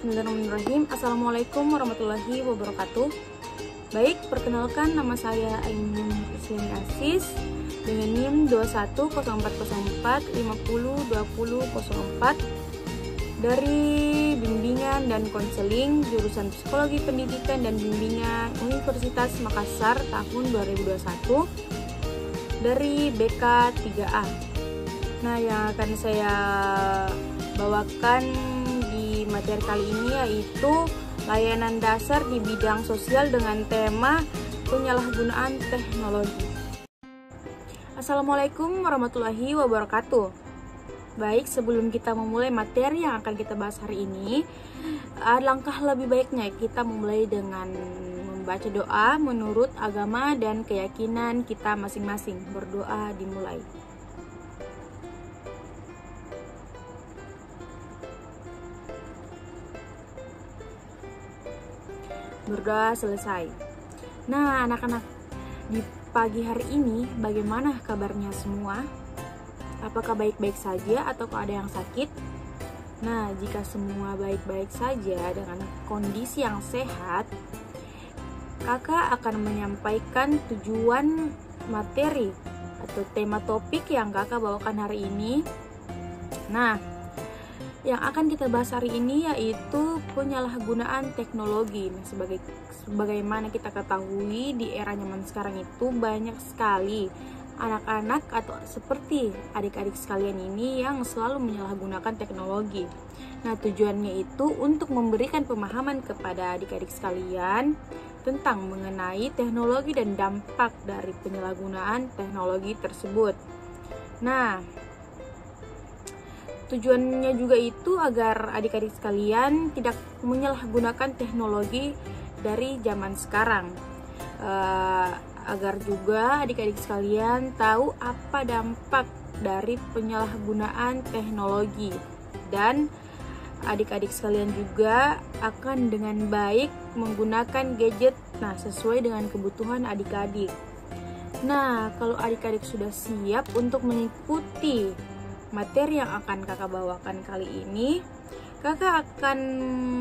Bismillahirrahmanirrahim. Assalamualaikum warahmatullahi wabarakatuh. Baik, perkenalkan nama saya Ainun Islami Asis dengan NIM 210445020004 dari Bimbingan dan Konseling jurusan Psikologi Pendidikan dan Bimbingan Universitas Makassar tahun 2021 dari BK 3A. Nah, yang akan saya bawakan di materi kali ini yaitu layanan dasar di bidang sosial dengan tema penyalahgunaan teknologi. Assalamualaikum warahmatullahi wabarakatuh. Baik, sebelum kita memulai materi yang akan kita bahas hari ini, alangkah lebih baiknya kita memulai dengan membaca doa menurut agama dan keyakinan kita masing-masing. Berdoa dimulai. Berdoa selesai. Nah, anak-anak, di pagi hari ini bagaimana kabarnya semua? Apakah baik-baik saja atau ada yang sakit? Nah, jika semua baik-baik saja dengan kondisi yang sehat, kakak akan menyampaikan tujuan materi atau tema topik yang kakak bawakan hari ini. Nah, yang akan kita bahas hari ini yaitu penyalahgunaan teknologi. Nah, sebagaimana kita ketahui di era zaman sekarang itu banyak sekali anak-anak atau seperti adik-adik sekalian ini yang selalu menyalahgunakan teknologi. Nah, tujuannya itu untuk memberikan pemahaman kepada adik-adik sekalian tentang mengenai teknologi dan dampak dari penyalahgunaan teknologi tersebut. Nah, tujuannya juga itu agar adik-adik sekalian tidak menyalahgunakan teknologi dari zaman sekarang, agar juga adik-adik sekalian tahu apa dampak dari penyalahgunaan teknologi, dan adik-adik sekalian juga akan dengan baik menggunakan gadget sesuai dengan kebutuhan adik-adik. Nah, kalau adik-adik sudah siap untuk mengikuti materi yang akan kakak bawakan kali ini, kakak akan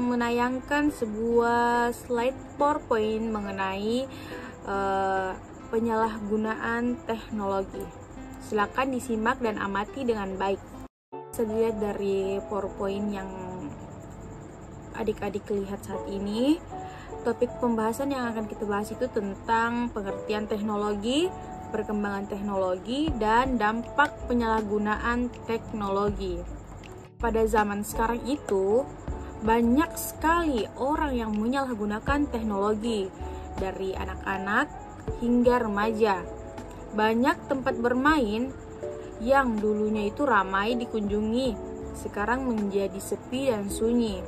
menayangkan sebuah slide PowerPoint mengenai penyalahgunaan teknologi. Silakan disimak dan amati dengan baik. Bisa dilihat dari PowerPoint yang adik-adik lihat saat ini, topik pembahasan yang akan kita bahas itu tentang pengertian teknologi, perkembangan teknologi, dan dampak penyalahgunaan teknologi. Pada zaman sekarang itu, banyak sekali orang yang menyalahgunakan teknologi, dari anak-anak hingga remaja. Banyak tempat bermain yang dulunya itu ramai dikunjungi, sekarang menjadi sepi dan sunyi.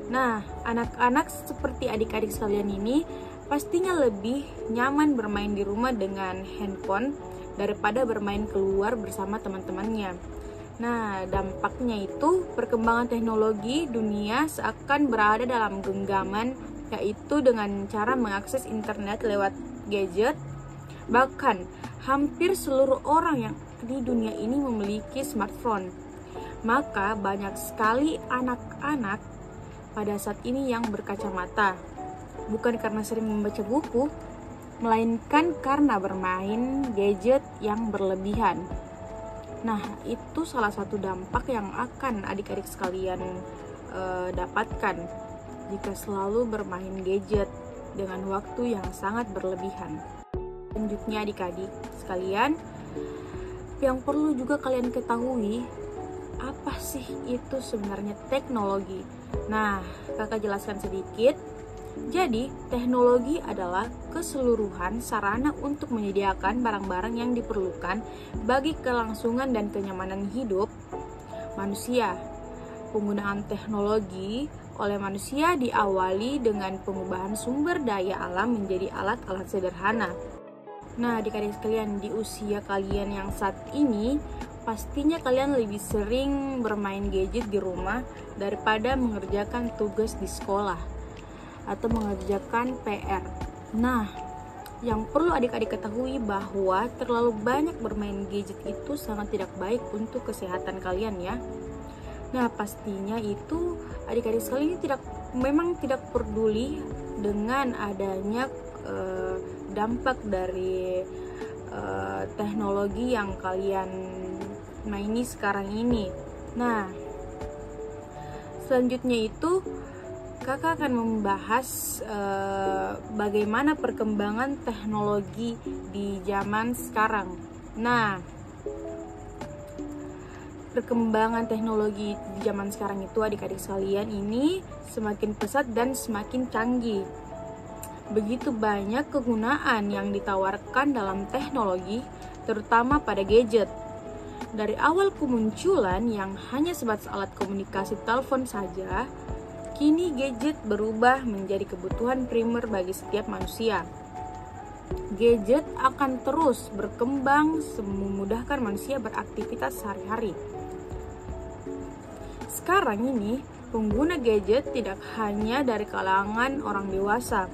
Nah, anak-anak seperti adik-adik sekalian ini pastinya lebih nyaman bermain di rumah dengan handphone daripada bermain keluar bersama teman-temannya. Nah, dampaknya itu perkembangan teknologi dunia seakan berada dalam genggaman, yaitu dengan cara mengakses internet lewat gadget. Bahkan hampir seluruh orang yang di dunia ini memiliki smartphone. Maka banyak sekali anak-anak pada saat ini yang berkacamata, bukan karena sering membaca buku, melainkan karena bermain gadget yang berlebihan. Nah, itu salah satu dampak yang akan adik-adik sekalian dapatkan jika selalu bermain gadget dengan waktu yang sangat berlebihan. Selanjutnya, adik-adik sekalian, yang perlu juga kalian ketahui, apa sih itu sebenarnya teknologi? Nah, kakak jelaskan sedikit. Jadi, teknologi adalah keseluruhan sarana untuk menyediakan barang-barang yang diperlukan bagi kelangsungan dan kenyamanan hidup manusia. Penggunaan teknologi oleh manusia diawali dengan pengubahan sumber daya alam menjadi alat-alat sederhana. Nah, adik-adik sekalian, di usia kalian yang saat ini, pastinya kalian lebih sering bermain gadget di rumah daripada mengerjakan tugas di sekolah atau mengerjakan PR. Nah, yang perlu adik-adik ketahui bahwa terlalu banyak bermain gadget itu sangat tidak baik untuk kesehatan kalian ya. Nah, pastinya itu adik-adik sekalian ini memang tidak peduli dengan adanya dampak dari teknologi yang kalian maini sekarang ini. Nah, selanjutnya itu kakak akan membahas bagaimana perkembangan teknologi di zaman sekarang. Nah, perkembangan teknologi di zaman sekarang itu adik-adik sekalian ini semakin pesat dan semakin canggih. Begitu banyak kegunaan yang ditawarkan dalam teknologi, terutama pada gadget. Dari awal kemunculan yang hanya sebatas alat komunikasi telepon saja, kini gadget berubah menjadi kebutuhan primer bagi setiap manusia. Gadget akan terus berkembang memudahkan manusia beraktivitas sehari-hari. Sekarang ini, pengguna gadget tidak hanya dari kalangan orang dewasa.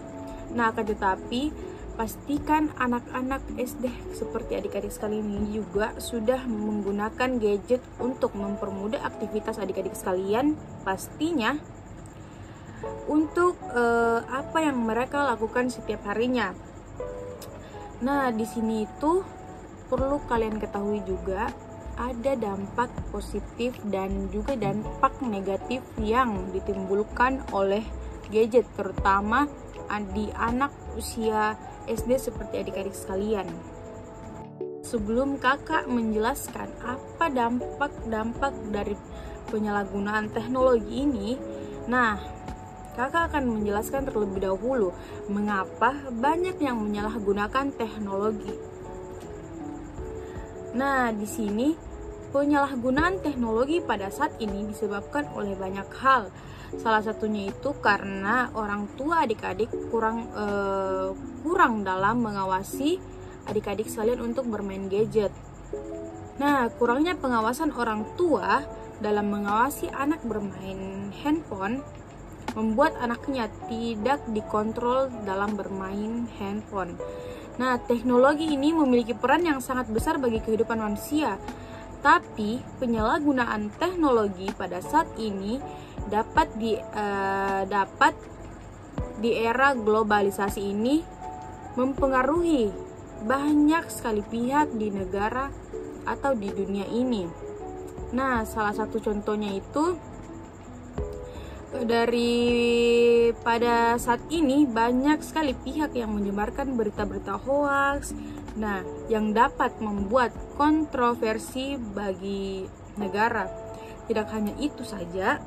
Nah, akan tetapi pastikan anak-anak SD seperti adik-adik sekalian ini juga sudah menggunakan gadget untuk mempermudah aktivitas adik-adik sekalian, pastinya untuk apa yang mereka lakukan setiap harinya. Nah, di sini itu perlu kalian ketahui juga ada dampak positif dan juga dampak negatif yang ditimbulkan oleh gadget, terutama di anak usia SD seperti adik-adik sekalian. Sebelum kakak menjelaskan apa dampak dari penyalahgunaan teknologi ini, nah, kakak akan menjelaskan terlebih dahulu mengapa banyak yang menyalahgunakan teknologi. Nah, di sini penyalahgunaan teknologi pada saat ini disebabkan oleh banyak hal. Salah satunya itu karena orang tua adik-adik kurang dalam mengawasi adik-adik sekalian untuk bermain gadget. Nah, kurangnya pengawasan orang tua dalam mengawasi anak bermain handphone membuat anaknya tidak dikontrol dalam bermain handphone. Nah, teknologi ini memiliki peran yang sangat besar bagi kehidupan manusia. Tapi penyalahgunaan teknologi pada saat ini dapat di era globalisasi ini mempengaruhi banyak sekali pihak di negara atau di dunia ini. Nah, salah satu contohnya itu pada saat ini banyak sekali pihak yang menyebarkan berita-berita hoaks, nah, yang dapat membuat kontroversi bagi negara. Tidak hanya itu saja,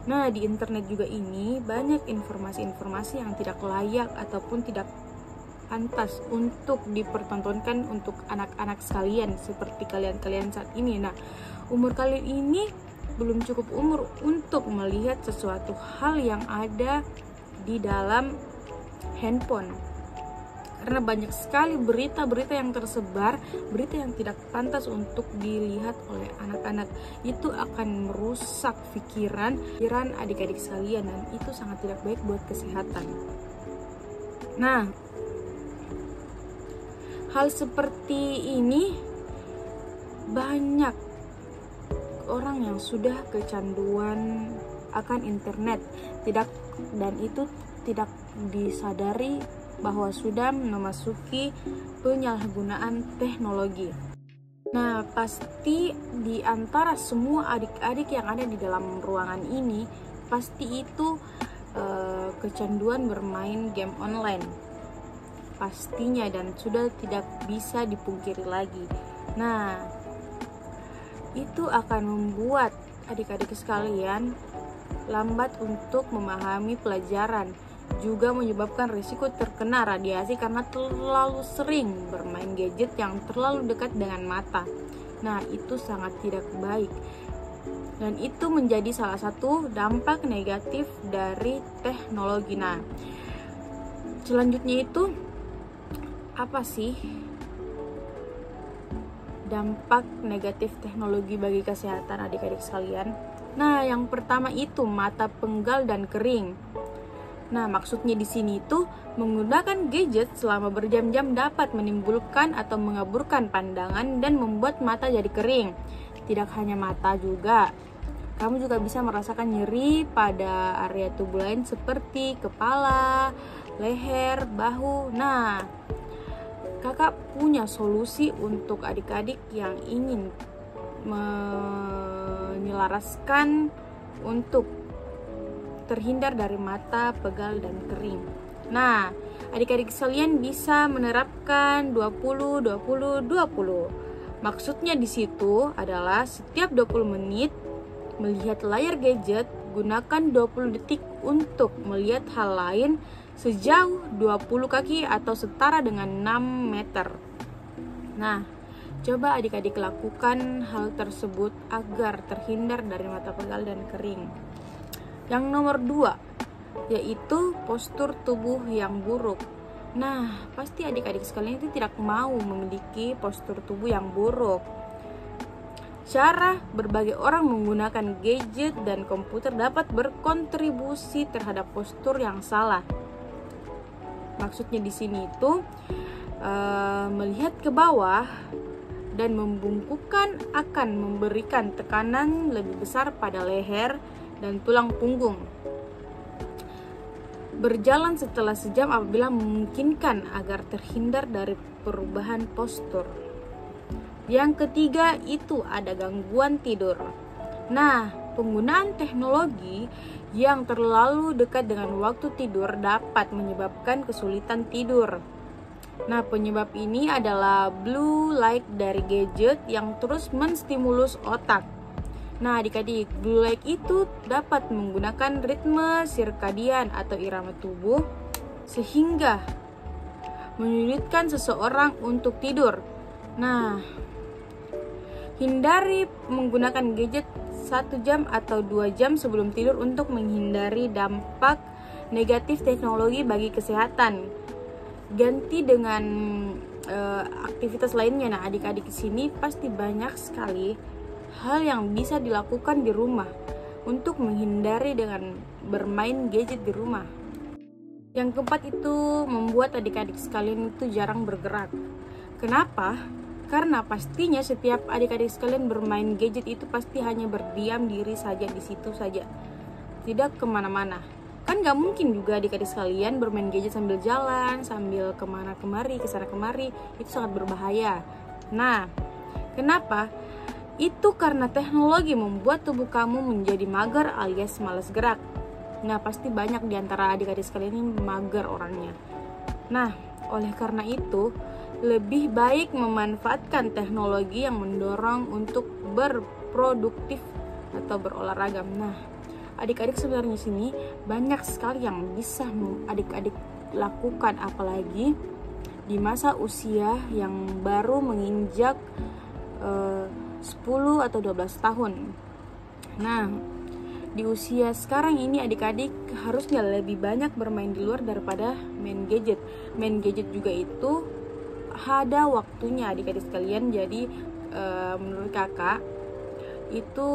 nah, di internet juga ini banyak informasi-informasi yang tidak layak ataupun tidak pantas untuk dipertontonkan untuk anak-anak sekalian seperti kalian-kalian saat ini. Nah, umur kalian ini belum cukup umur untuk melihat sesuatu hal yang ada di dalam handphone. Karena banyak sekali berita-berita yang tersebar, berita yang tidak pantas untuk dilihat oleh anak-anak. Itu akan merusak pikiran adik-adik sekalian dan itu sangat tidak baik buat kesehatan. Nah, hal seperti ini banyak orang yang sudah kecanduan akan internet dan itu tidak disadari bahwa sudah memasuki penyalahgunaan teknologi. Nah, pasti di antara semua adik-adik yang ada di dalam ruangan ini pasti itu kecanduan bermain game online pastinya dan sudah tidak bisa dipungkiri lagi. Nah, itu akan membuat adik-adik sekalian lambat untuk memahami pelajaran, juga menyebabkan risiko terkena radiasi karena terlalu sering bermain gadget yang terlalu dekat dengan mata. Nah, itu sangat tidak baik dan itu menjadi salah satu dampak negatif dari teknologi. Nah, selanjutnya itu apa sih dampak negatif teknologi bagi kesehatan adik-adik sekalian? Nah, yang pertama itu mata penggal dan kering. Nah, maksudnya di sini itu menggunakan gadget selama berjam-jam dapat menimbulkan atau mengaburkan pandangan dan membuat mata jadi kering. Tidak hanya mata juga, Kamu juga bisa merasakan nyeri pada area tubuh lain seperti kepala, leher, bahu. Nah, kakak punya solusi untuk adik-adik yang ingin menyelaraskan untuk terhindar dari mata pegal dan kering. Nah, adik-adik sekalian bisa menerapkan 20-20-20. Maksudnya di situ adalah setiap 20 menit melihat layar gadget, gunakan 20 detik untuk melihat hal lain sejauh 20 kaki atau setara dengan 6 meter. Nah, coba adik-adik lakukan hal tersebut agar terhindar dari mata pegal dan kering. Yang nomor 2, yaitu postur tubuh yang buruk. Nah, pasti adik-adik sekalian itu tidak mau memiliki postur tubuh yang buruk. Cara berbagai orang menggunakan gadget dan komputer dapat berkontribusi terhadap postur yang salah. Maksudnya di sini itu melihat ke bawah dan membungkukkan akan memberikan tekanan lebih besar pada leher dan tulang punggung. Berjalan setelah sejam apabila memungkinkan agar terhindar dari perubahan postur. Yang ketiga itu ada gangguan tidur. Nah, penggunaan teknologi yang terlalu dekat dengan waktu tidur dapat menyebabkan kesulitan tidur. Nah, penyebab ini adalah blue light dari gadget yang terus menstimulus otak. Nah, adik-adik, blue light itu dapat menggunakan ritme sirkadian atau irama tubuh sehingga menyulitkan seseorang untuk tidur. Nah, hindari menggunakan gadget 1 jam atau 2 jam sebelum tidur untuk menghindari dampak negatif teknologi bagi kesehatan. Ganti dengan aktivitas lainnya. Nah, adik-adik di sini pasti banyak sekali hal yang bisa dilakukan di rumah untuk menghindari dengan bermain gadget di rumah. Yang keempat itu membuat adik-adik sekalian itu jarang bergerak. Kenapa? Karena pastinya setiap adik-adik sekalian bermain gadget itu pasti hanya berdiam diri saja di situ saja, tidak kemana-mana. Kan gak mungkin juga adik-adik sekalian bermain gadget sambil jalan, sambil kemana kemari, kesana kemari. Itu sangat berbahaya. Nah, kenapa? Itu karena teknologi membuat tubuh kamu menjadi mager alias malas gerak. Nah, pasti banyak di antara adik-adik sekalian ini mager orangnya. Nah, oleh karena itu, lebih baik memanfaatkan teknologi yang mendorong untuk berproduktif atau berolahraga. Nah, adik-adik sebenarnya sini banyak sekali yang bisa adik-adik lakukan, apalagi di masa usia yang baru menginjak 10 atau 12 tahun. Nah, di usia sekarang ini adik-adik harusnya lebih banyak bermain di luar daripada main gadget. Main gadget juga itu ada waktunya adik-adik sekalian. Jadi menurut kakak itu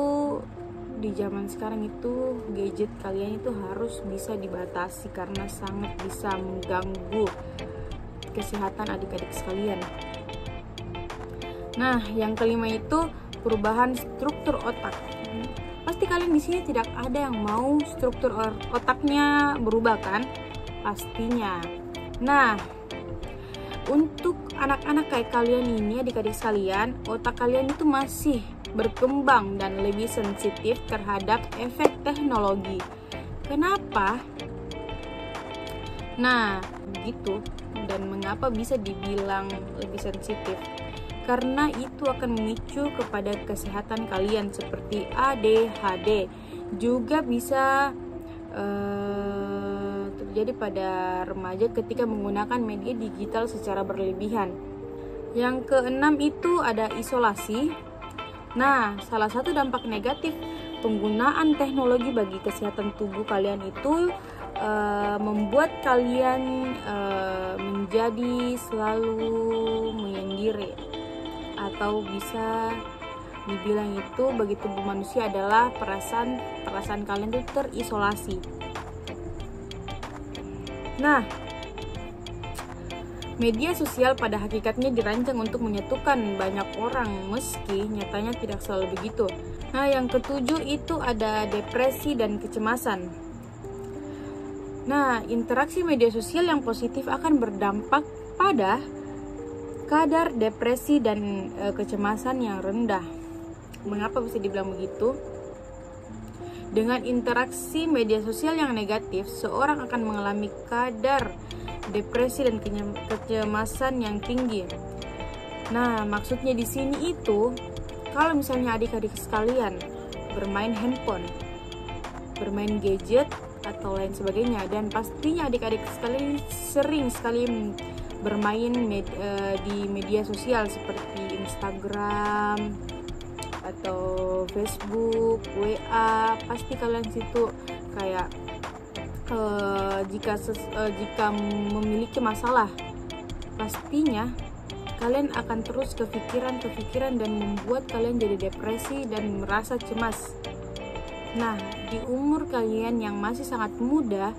di zaman sekarang itu gadget kalian itu harus bisa dibatasi karena sangat bisa mengganggu kesehatan adik-adik sekalian. Nah, yang kelima itu perubahan struktur otak. Pasti kalian di sini tidak ada yang mau struktur otaknya berubah kan? Pastinya. Nah, untuk anak-anak kayak kalian ini, adik-adik sekalian, otak kalian itu masih berkembang dan lebih sensitif terhadap efek teknologi. Kenapa? Nah, begitu. Dan mengapa bisa dibilang lebih sensitif? Karena itu akan memicu kepada kesehatan kalian seperti ADHD. Juga bisa terjadi pada remaja ketika menggunakan media digital secara berlebihan. Yang keenam itu ada isolasi. Nah, salah satu dampak negatif penggunaan teknologi bagi kesehatan tubuh kalian itu membuat kalian menjadi selalu menyendiri, atau bisa dibilang itu bagi tubuh manusia adalah perasaan kalian itu terisolasi. Nah, Media sosial pada hakikatnya dirancang untuk menyatukan banyak orang, meski nyatanya tidak selalu begitu. Nah, yang ketujuh itu ada depresi dan kecemasan. Nah, interaksi media sosial yang positif akan berdampak pada kadar depresi dan kecemasan yang rendah. Mengapa bisa dibilang begitu? Dengan interaksi media sosial yang negatif, seorang akan mengalami kadar depresi dan kecemasan yang tinggi. Nah, maksudnya di sini itu, kalau misalnya adik-adik sekalian bermain handphone, bermain gadget atau lain sebagainya, dan pastinya adik-adik sekalian sering sekali bermain di media sosial seperti Instagram atau Facebook, WA, pasti kalian situ kayak jika memiliki masalah, pastinya kalian akan terus kepikiran dan membuat kalian jadi depresi dan merasa cemas. Nah, di umur kalian yang masih sangat muda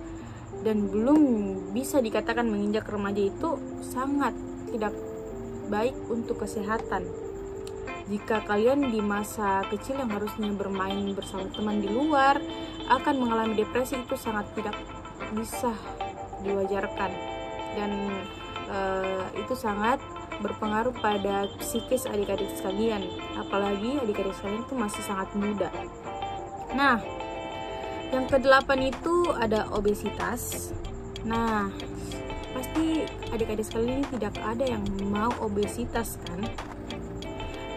dan belum bisa dikatakan menginjak remaja itu sangat tidak baik untuk kesehatan. Jika kalian di masa kecil yang harusnya bermain bersama teman di luar akan mengalami depresi, itu sangat tidak bisa diwajarkan, dan itu sangat berpengaruh pada psikis adik-adik sekalian, apalagi adik-adik sekalian itu masih sangat muda. Nah, yang ke-8 itu ada obesitas. Nah, pasti adik-adik sekalian ini tidak ada yang mau obesitas, kan?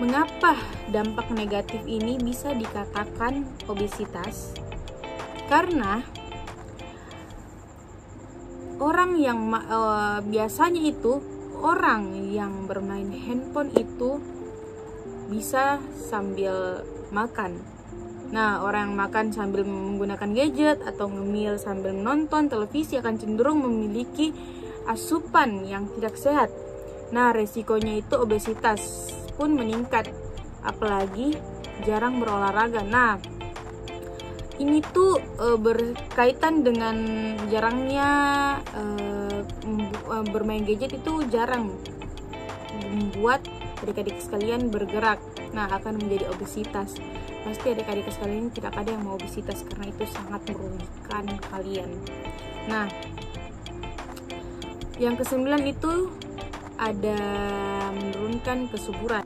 Mengapa dampak negatif ini bisa dikatakan obesitas? Karena orang yang biasanya itu orang yang bermain handphone itu bisa sambil makan. Nah, orang yang makan sambil menggunakan gadget atau ngemil sambil menonton televisi akan cenderung memiliki asupan yang tidak sehat. Nah, resikonya itu obesitas pun meningkat, apalagi jarang berolahraga. Nah, ini tuh berkaitan dengan jarangnya bermain gadget, itu jarang membuat adik-adik sekalian bergerak. Nah, akan menjadi obesitas. Pasti adik-adik sekalian tidak ada yang mau obesitas karena itu sangat merugikan kalian. Nah, yang ke-9 itu ada menurunkan kesuburan.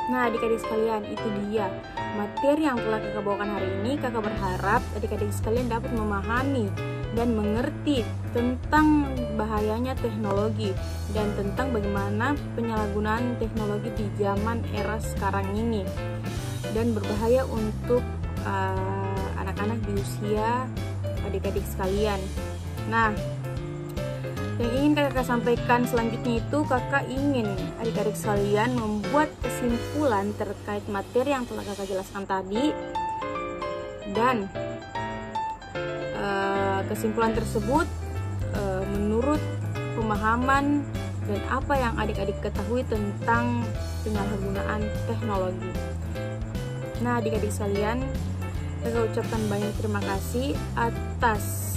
Nah, adik-adik sekalian, itu dia materi yang telah kakak bawakan hari ini. Kakak berharap adik-adik sekalian dapat memahami dan mengerti tentang bahayanya teknologi dan tentang bagaimana penyalahgunaan teknologi di zaman era sekarang ini, dan berbahaya untuk anak-anak di usia adik-adik sekalian. Nah, yang ingin kakak sampaikan selanjutnya itu, kakak ingin adik-adik sekalian membuat kesimpulan terkait materi yang telah kakak jelaskan tadi, dan kesimpulan tersebut menurut pemahaman dan apa yang adik-adik ketahui tentang penyalahgunaan teknologi. Nah, adik-adik sekalian, kakak ucapkan banyak terima kasih atas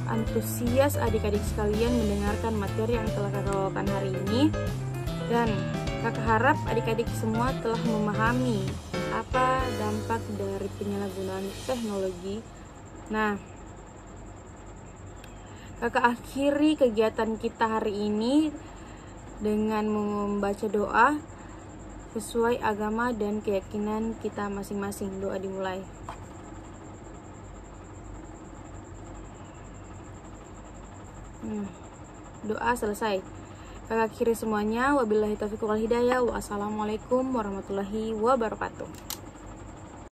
antusias adik-adik sekalian mendengarkan materi yang telah kakak bawakan hari ini, dan kakak harap adik-adik semua telah memahami apa dampak dari penyalahgunaan teknologi. Nah, kakak akhiri kegiatan kita hari ini dengan membaca doa sesuai agama dan keyakinan kita masing-masing. Doa dimulai. Doa selesai. Kakak akhiri semuanya. Wabillahi taufiq wal hidayah. Wassalamualaikum warahmatullahi wabarakatuh.